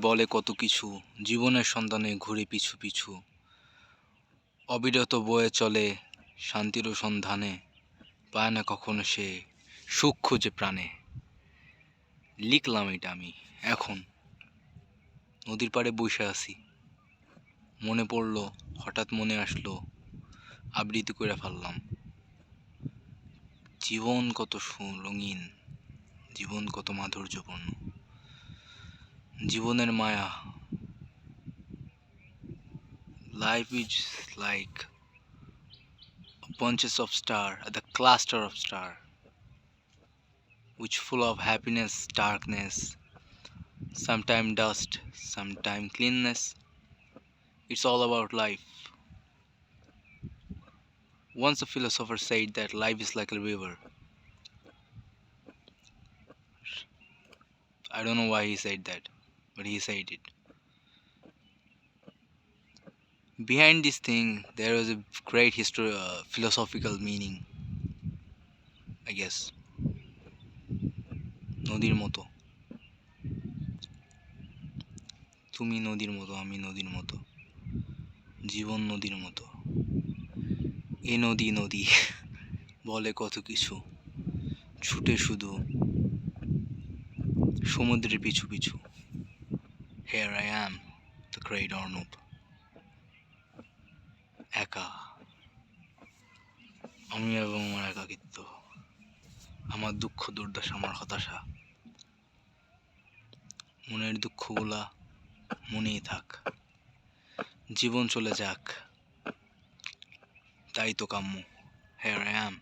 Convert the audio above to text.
বলে কত কিছু, জীবনের সন্ধানে ঘুরে পিছু পিছু, অবিরত বয়ে চলে শান্তিরও সন্ধানে, পায় না কখনো সে সুখ খুঁজে প্রাণে। লিখলাম এটা আমি এখন, নদীর পাড়ে বসে আছি, মনে পড়লো, হঠাৎ মনে আসলো, আবৃত্তি করে ফেললাম। জীবন কত রঙিন, জীবন কত মাধুর্যপূর্ণ, জীবনের মায়া। Life is like bunches of star, the cluster of star, which full of happiness, darkness, sometime dust, sometime cleanness. It's all about life. Once a philosopher said that life is like a river. I don't know why he said that, but he said it. Behind this thing, there was a great philosophical meaning, I guess. নদীর মতো, তুমি নদীর মতো, আমি নদীর মতো, জীবন নদীর মতো। এ নদী নদী বলে কত কিছু, ছুটে শুধু সমুদ্রের পিছু পিছু। Here I am, the great Arnab. একা, আমি এবং আমার একাকিত্ব, আমার দুঃখ দুর্দশা, আমার হতাশা, মনের দুঃখগুলা মনেই থাক, জীবন চলে যাক, তাই তো কাম্য। Here I am.